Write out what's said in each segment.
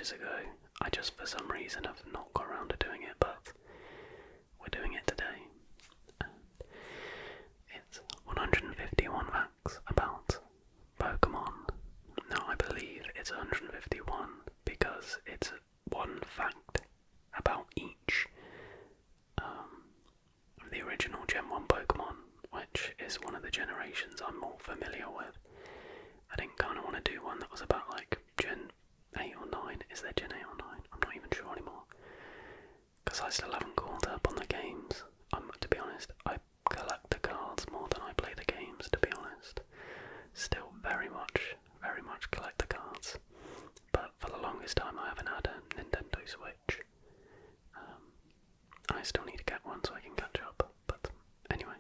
ages ago. I just for some reason have not got around to doing it, but we're doing it today. It's 151 facts about Pokemon. Now I believe it's 151 because it's one fact about each of the original Gen 1 Pokemon, which is one of the generations I'm more familiar with. I didn't kind of want to do one that was about like Gen 8 or 9. Is there Gen 8 or 9? I'm not even sure anymore. Because I still haven't caught up on the games. To be honest, I collect the cards more than I play the games, to be honest. Still very much collect the cards. But for the longest time I haven't had a Nintendo Switch. I still need to get one so I can catch up. But anyway,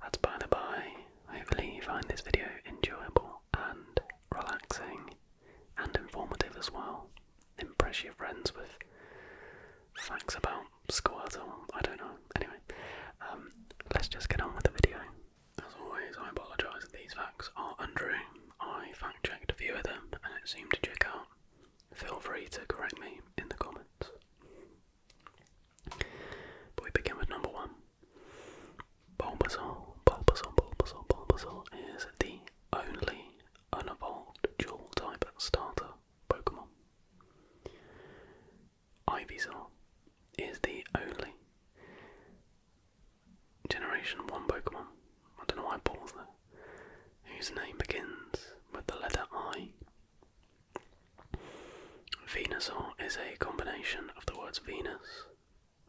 that's by the by. Hopefully you find this video enjoyable and relaxing and informative as well. Impress your friends with facts about Squirtle, I don't know. Anyway, let's just get on with the video. As always, I apologise if these facts are untrue. I fact checked a few of them and it seemed to check out. Feel free to correct me in the comments. But we begin with number 1. Bulbasaur is the only unevolved dual type starter Pokemon. Ivysaur is the only Generation 1 Pokemon, I don't know why I paused there, whose name begins with the letter I. Venusaur is a combination of the words Venus,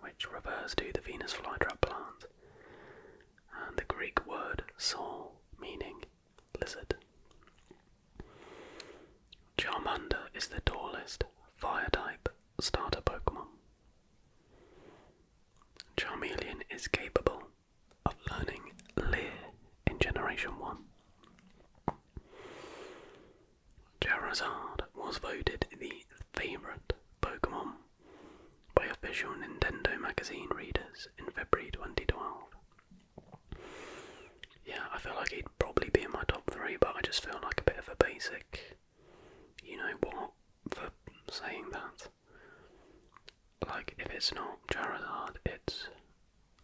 which refers to the Venus flytrap plant, and the Greek word saur, meaning lizard. Charmander is the tallest fire-type starter Pokemon. Charmeleon is capable of learning Leer in Generation 1. Charizard was voted the favourite Pokemon by official Nintendo magazine readers in February 2012. Yeah, I feel like he'd probably be in my top 3, but I just feel like a bit of a basic, you know what, for saying that. Like, if it's not Charizard, it's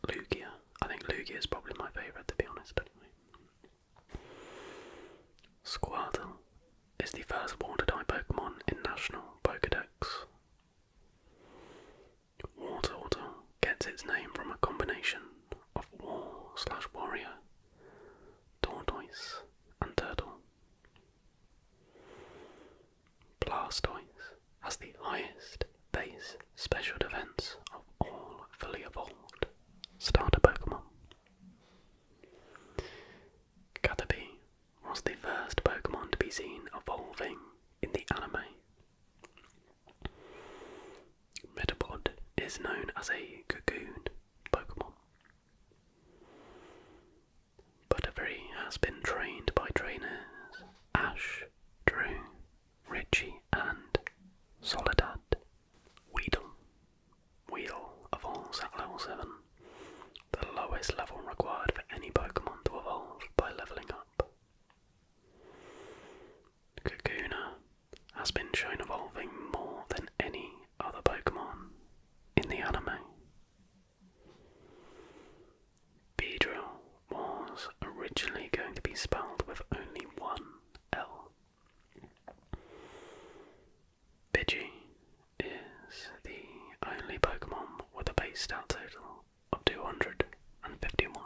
Lugia. I think Lugia is probably my favourite, to be honest, anyway. Squirtle is the first water-type Pokemon in National Pokedex. Wartortle gets its name from a combination of war/warrior, tortoise, and turtle. Blastoise has the highest base special defense of all fully evolved starter Pokemon. Caterpie was the first Pokemon to be seen evolving in the anime. Metapod is known as a cocoon Pokemon. Butterfree has been trained by trainers Ash, Drew, Richie, and Soledad. Weedle evolves at level 7, the lowest level required for any Pokemon to evolve by levelling up. Kakuna has been shown evolving more than any other Pokemon in the anime. Beedrill was originally going to be spelled with only one L. Pidgey is the only Pokemon with a base stat total of 251.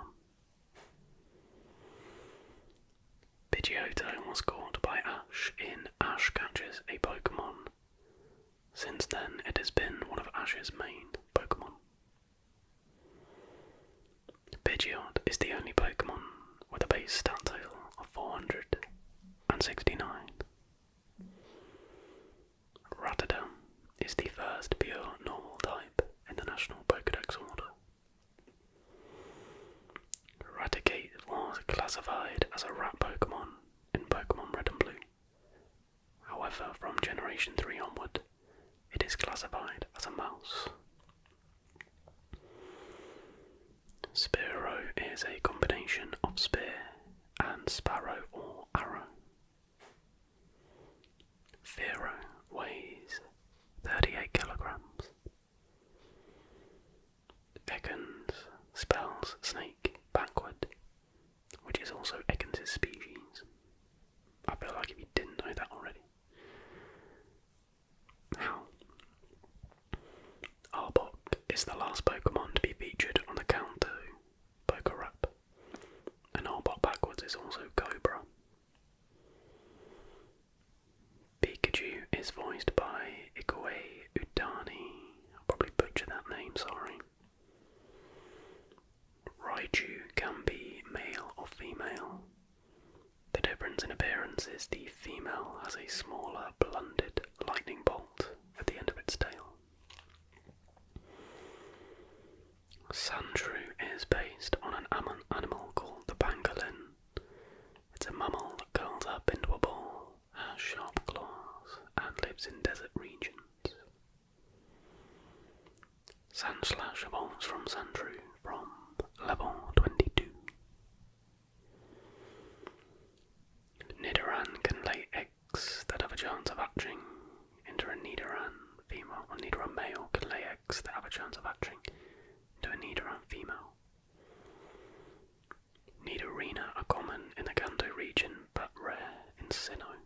Pidgeotto was caught by Ash in Ash Catches a Pokemon. Since then, it has been one of Ash's main Pokemon. Pidgeot is the only Pokemon with a base stat total of 469. Ratadam is the first pure normal type in the National Pokedex order. Raticate was classified as a rat Pokemon in Pokemon Red and Blue. However, from Generation 3 onward, it is classified as a mouse. Spearow is a combination of spear and sparrow or arrow. Fearow weighs is the last Pokemon to be featured on the Kanto Pokerap. And Arbok backwards is also Cobra. Pikachu is voiced by Ikue Utani. I'll probably butcher that name, sorry. Raichu can be male or female. The difference in appearance is the female has a smaller, blunted lightning bolt at the end of its tail. Sandshrew is based on an animal called the pangolin. It's a mammal that curls up into a ball, has sharp claws, and lives in desert regions. Sandslash evolves from Sandshrew from level 22. Nidoran can lay eggs that have a chance of hatching into a Nidoran female, or Nidoran male can lay eggs that have a chance of hatching into a Nidoran female. Nidorina are common in the Kanto region but rare in Sinnoh.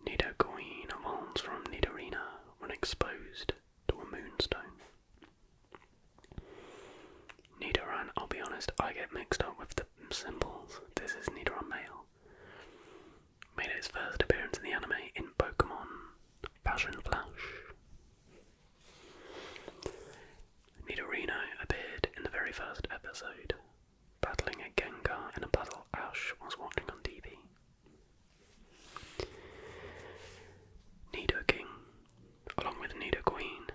Nidoqueen evolves from Nidorina when exposed to a moonstone. Nidoran, I'll be honest, I get mixed up with the symbols. This is Nidoran male. Made its first appearance in the anime in Pokemon Passion Flash. Nidorino appeared in the very first episode, battling a Gengar in a battle Ash was watching on TV. Nidoking, along with Nidoqueen,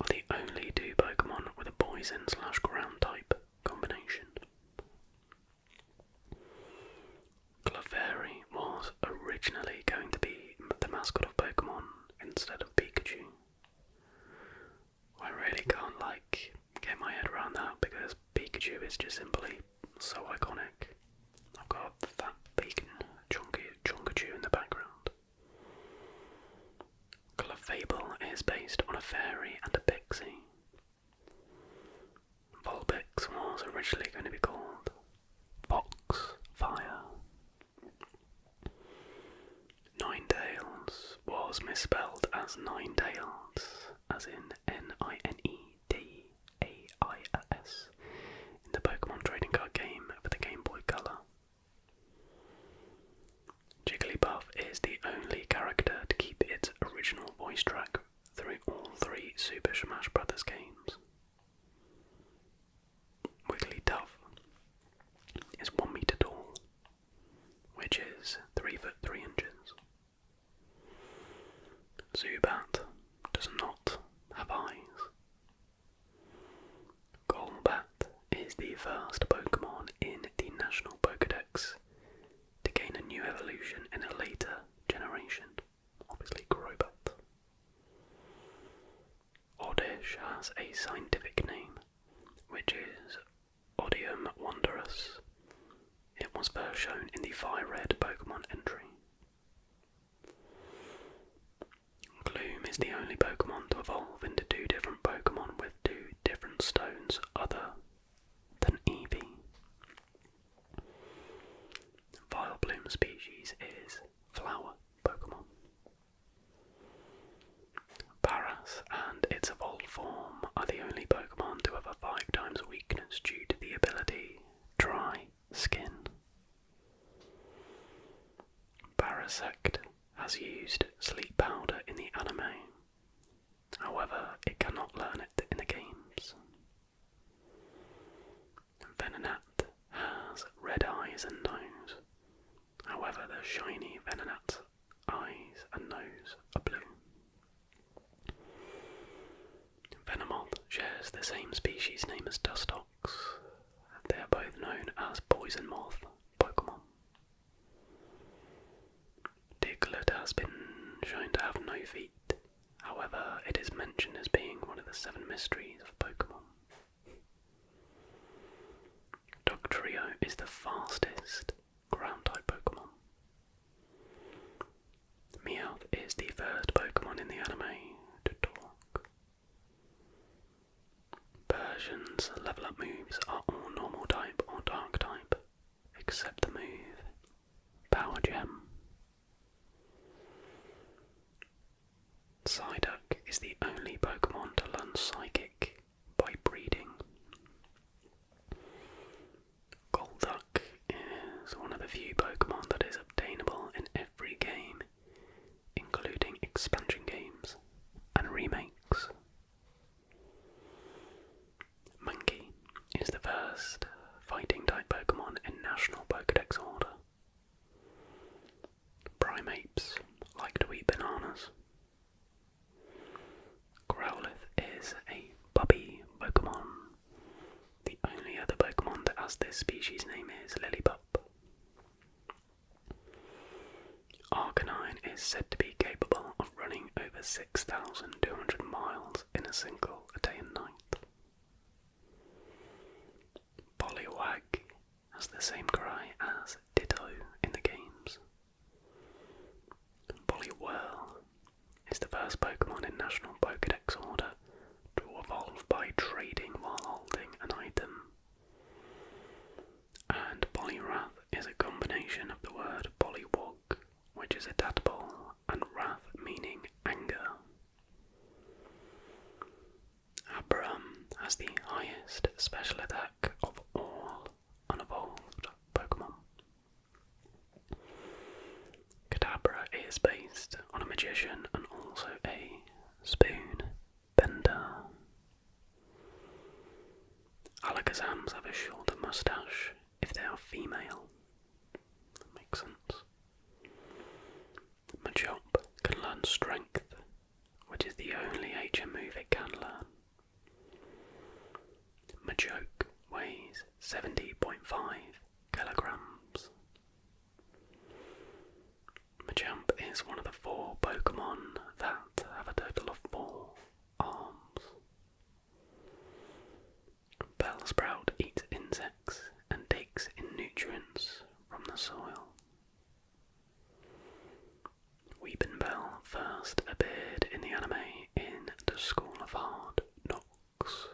are the only two Pokemon with a poison/ground type combination. Clefairy was originally going to be the mascot of Pokemon instead of Pikachu. I really can't get my head around that because Pikachu is just simply so iconic. I've got that bacon Chonkachu in the background. Clefable is based on a fairy and a pixie. Vulpix was originally going to be called Foxfire. Ninetales was misspelled as Ninetales, as in Ninedails, in the Pokemon trading card game for the Game Boy Color. Jigglypuff is the only character to keep its original voice track through all three Super Smash Bros. Games. Wigglytuff is 1 meter tall, which is 3 foot 3 inches. Zubat does not have eyes. Golbat is the first Pokemon in the National Pokedex to gain a new evolution in a later generation, obviously Crobat. Oddish has a scientific name, which is Odium Wondrous. It was first shown in the Fire Red Pokemon entry. Gloom is the only Pokemon to evolve into two different Pokemon with two different stones other than Eevee. Vileplume species is Flower Pokemon. Paras and its evolved form are the only Pokemon to have a 5 times weakness due to the ability Dry Skin. Parasect has used sleep powder in the anime, however it cannot learn it in the games. Venonat has red eyes and nose, however the shiny Venonat's eyes and nose are blue. Venomoth shares the same species name as Dustox. They are both known as Poison Moth Pokemon. Diglett has been shown to have no feet, however it is mentioned as being one of the 7 mysteries of Pokemon. Dugtrio is the fastest ground-type Pokemon. Meowth is the first Pokemon in the anime to talk. Persian's level-up moves are all normal type or dark type, except the move Power Gem. Psyduck is the only Pokemon to expansion games and remakes. Monkey is the first fighting type Pokemon in National Pokedex order. Primates like to eat bananas. Growlithe is a puppy Pokemon. The only other Pokemon that has this species name is Lillipup. Arcanine is said to be capable of running over 6,200 miles in a single day and night. Poliwag has the same cry as Ditto in the games. Poliwhirl is the first Pokemon in National Pokedex order to evolve by trading while holding an item. And Poliwrath is a combination of the word Poliwag, which is a tadpole, and wrath meaning anger. Abram has the highest special attack of all unevolved Pokemon. Kadabra is based on a magician and also a spoon bender. Alakazams have a shorter mustache if they are female. That makes sense. Machop can learn Strength, which is the only HM move it can learn. Machoke weighs 70.5 kilograms. Machamp is one of the 4 Pokemon that have a total of 4 arms. Bellsprout eats insects and takes in nutrients from the soil. Weepinbell first appeared in the anime in the School of Hard Knocks.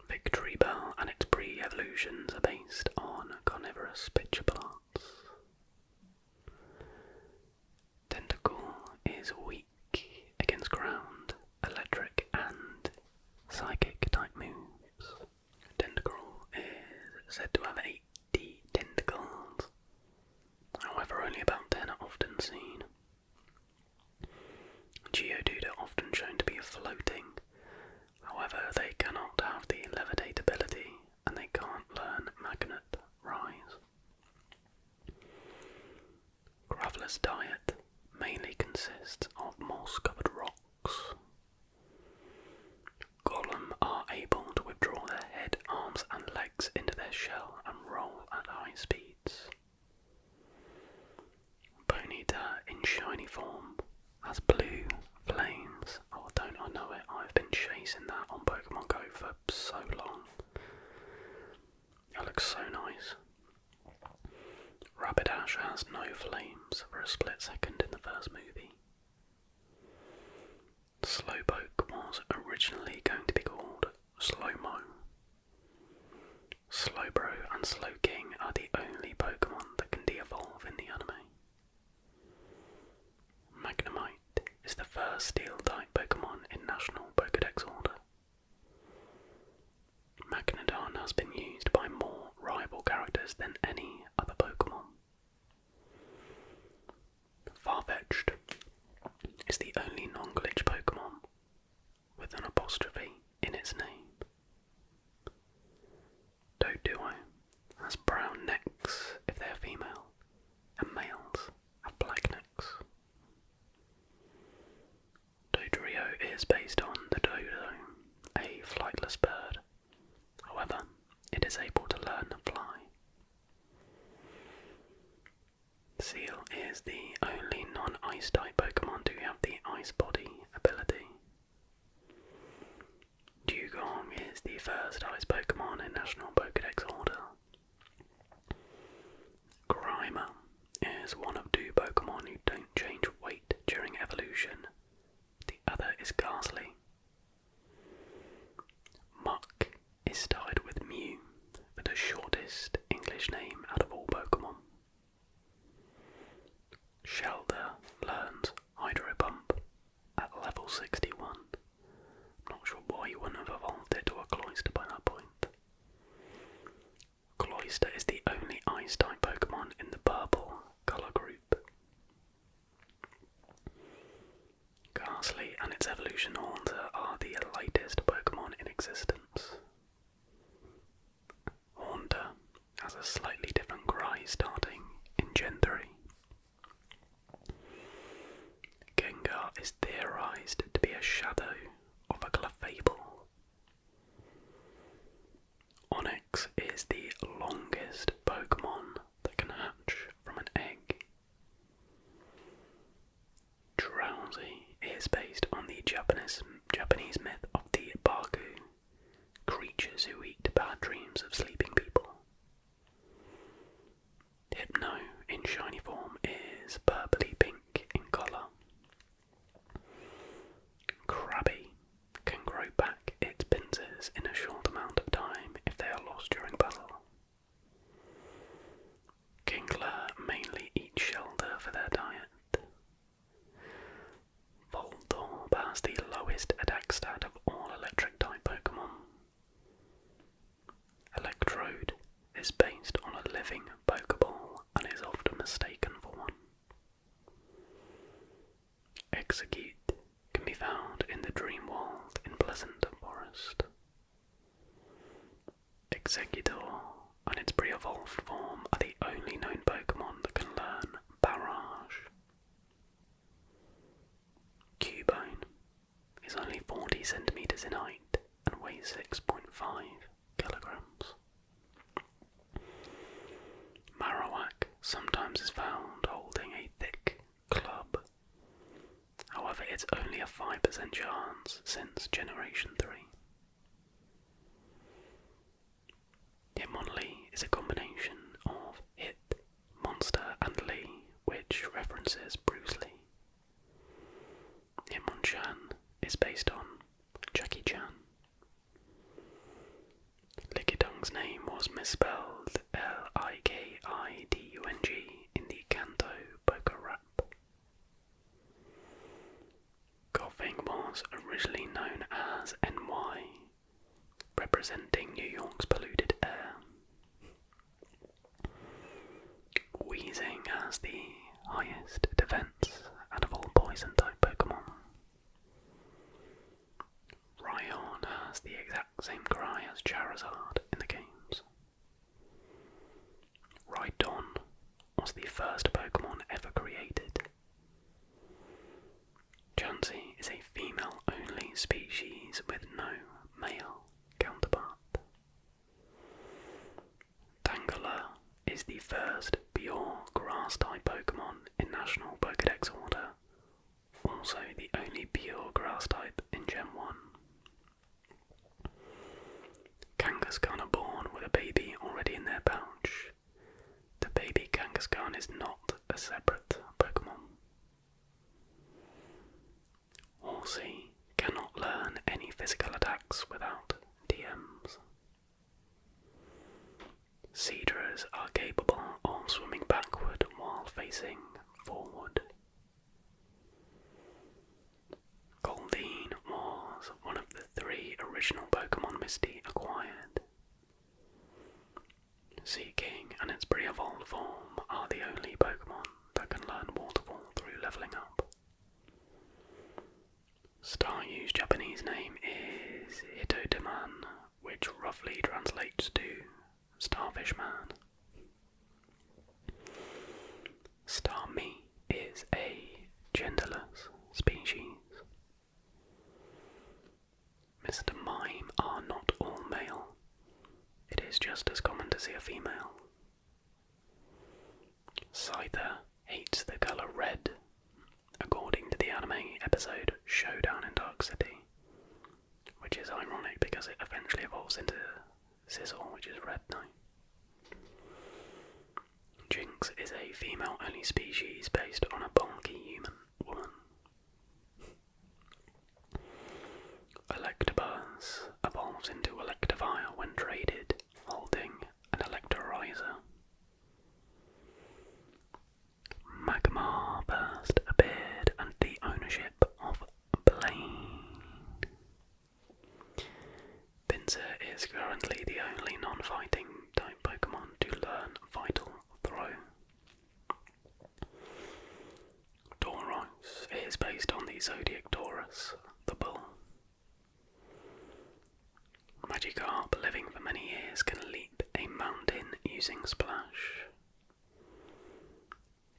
Victorybell and its pre-evolutions are based on carnivorous pitcher plants. Tentacool is weak against ground, electric and psychic type moves. Tentacruel is said to have 80 tentacles. However, only about 10 are often seen. Geodude are often shown to be floating. However, they cannot have the levitate ability, and they can't learn Magnet Rise. Graveler's diet mainly consists of moss-covered rocks. Golem are able to withdraw their head, arms and legs into their shell and roll at high speeds. Ponyta in shiny form has blue flames. Oh, don't I know it? I've been chasing that on Pokemon Go for so long. It looks so nice. Rapidash has no flames for a split second in the first movie. Slowpoke was originally going to be called Slowmo. Slowbro and Slowking are the only Pokemon that can de-evolve in the anime. Magnemite is the first Steel-type Pokemon in National Pokedex order. Magnadon has been used by more rival characters than any other Pokemon. Farfetch'd is the only non-glitch Pokemon with an apostrophe in its name. Doduo has brown necks if they are female. Gastly and its evolution Haunter are the latest Pokemon in existence. Haunter has a slightly different cry starting in Gen 3. Gengar is theorized to be a shadow of a Clefable. Onix is the longest Pokemon that can hatch from an egg. Drowsy is based on the Japanese myth of the Baku, creatures who eat bad dreams of sleeping people. Hypno in shiny form is purpley pink in colour. Krabby can grow back its pincers in a short amount of time if they are lost during battle. Kingler mainly eat shelter for their diet. Voltorb has the lowest attack stat of all electric type Pokemon. Electrode is based on a living Pokeball and is often mistaken for one. Execute can be found in the Dream World in Pleasant Forest. Executor and its pre-evolved form are the only known Pokemon that can learn Barrage. Cubone is only 40 centimeters in height and weighs 6.5 kilograms. Marowak sometimes is found holding a thick club. However, it's only a 5% chance since Generation 3. Hitmonlee is a combination of Hit, Monster and Lee, which references Bruce Lee. Hitmonchan is based on Jackie Chan. Lickitung's name was misspelled Likidung in the Kanto poker rap. Coughing was originally known as NY, representing New York's polluted air. Wheezing has the highest defense out of all poison-type Pokemon. Rhyhorn has the exact same cry as Charizard in the games. Rhydon was the first Pokemon ever created. Chansey is a female-only species with no male counterpart. Tangela is the first pure grass-type Pokemon in National Pokedex order, also the only pure grass-type in Gen 1. Kangaskhan are born with a baby already in their pouch. The baby Kangaskhan is not a separate Pokemon. Horsey cannot learn any physical attacks without DMs. Seadras are capable of swimming backward while facing forward. Goldeen was one of the 3 original Pokemon Misty acquired. Seaking and its pre-evolved form are the only Pokemon that can learn Waterfall through leveling up. Staryu's Japanese name is Hitodaman, which roughly translates to Starfish Man. Starmie is a genderless species. Mr. Mime are not all male. It is just as common to see a female. Scyther hates the colour red, according to the anime episode Showdown in Dark City, which is ironic because it eventually evolves into Sizzle, which is red now. Jinx is a female-only species based on a bulky human woman. Electabuzz evolves into Electivire when traded, holding an Electorizer. Magmar first appeared under the ownership of Blaine. Pinsir is currently the only non-fighting type Pokemon to learn Vital Throw. Tauros is based on the Zodiac Taurus Lapras the bull. Magikarp, living for many years, can leap a mountain using Splash.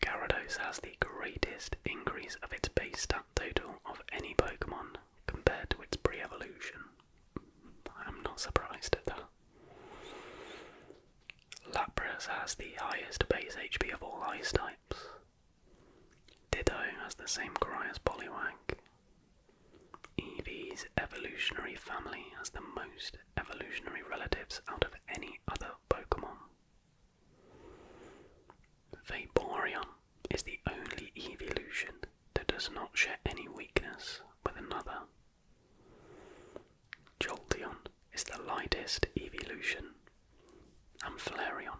Gyarados has the greatest increase of its base stat total of any Pokemon compared to its pre-evolution. I'm not surprised at that. Lapras has the highest base HP of all ice types. Ditto has the same cry as Poliwag. Eevee's evolutionary family has the most evolutionary relatives out of any other Pokemon. Vaporeon is the only evolution that does not share any weakness with another. Jolteon is the lightest evolution, and Flareon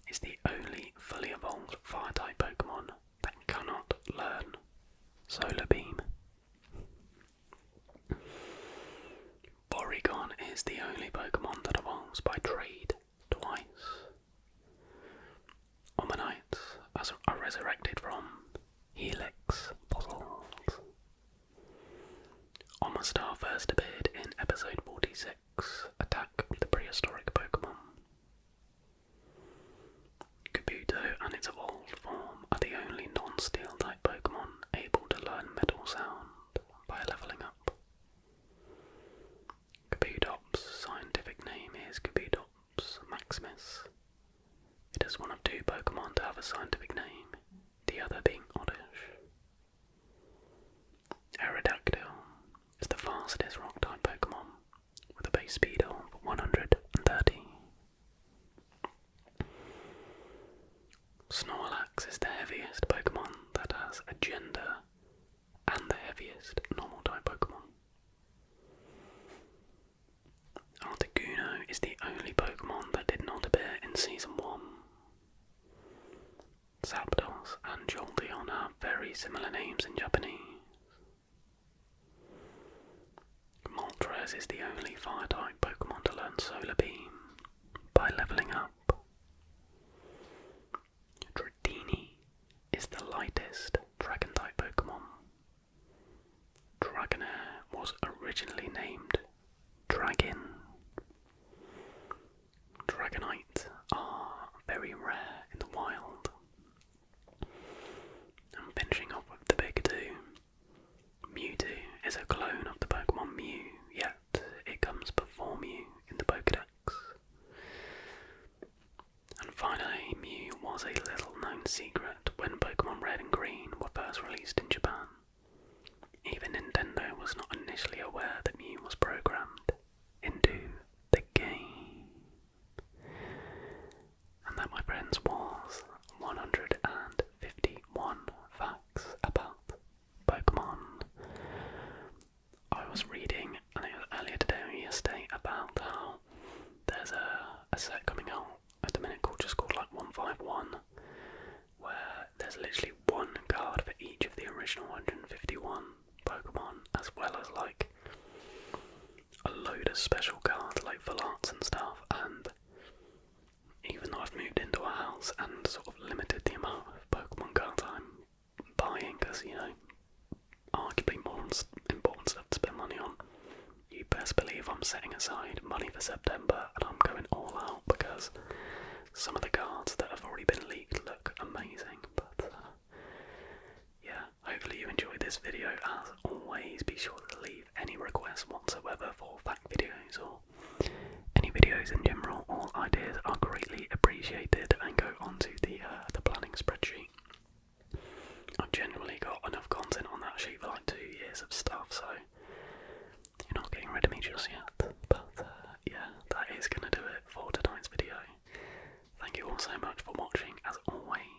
is the only fully evolved Fire-type Pokemon that cannot learn Solar Beam. Porygon is the only Pokemon that evolves by trade twice. Ommonites are resurrected from Helix fossils. Omastar first appeared in episode 46, Attack of the Prehistoric Pokemon. Kabuto and its evolved form are the only non-steel type Pokemon able to learn Metal Sound by leveling up. Kabutop's scientific name is Kabutops maximus. It is one of two Pokemon to have a scientific name, the other being Oddish. Aerodactyl is the fastest rock-type Pokemon, with a base speed of 130. Snorlax is the heaviest Pokemon that has a gender, and the heaviest normal-type Pokemon. Articuno is the only Pokemon that did not appear in Season 1. Zapdos and Jolteon have very similar names in Japanese. Moltres is the only Fire-type Pokemon to learn Solar Beam by leveling up. Dratini is the lightest Dragon-type Pokemon. Dragonair was originally named Dragon. Dragonite are very rare in the wild. And finishing off with the big two, Mewtwo is a clone of the Pokemon Mew, yet it comes before Mew in the Pokedex. And finally, Mew was a little known secret when Pokemon Red and Green were first released in Japan. Even Nintendo was not initially aware that Mew was programmed into the game. And that, my friends, was 151 facts about Pokemon. I was reading earlier today or yesterday about how there's a set coming out at the minute just called like 151, where there's literally one card for each of the original 151 Pokemon, as well as like a load of special cards like full arts and stuff. And even though I've moved into a house and sort of limited the amount of Pokemon cards I'm buying, because, you know, arguably more important stuff to spend money on, you best believe I'm setting aside money for September and I'm going all out, because some of the cards that have already been leaked look amazing. But yeah, hopefully you enjoyed this video. As always, be sure to leave any requests whatsoever for fact videos or any videos in general. All ideas are greatly appreciated, and go onto the planning spreadsheet. I've generally got enough content on that sheet for like 2 years of stuff, so you're not getting rid of me just yet. But yeah, that is going to do it for tonight's video. Thank you all so much for watching, as always.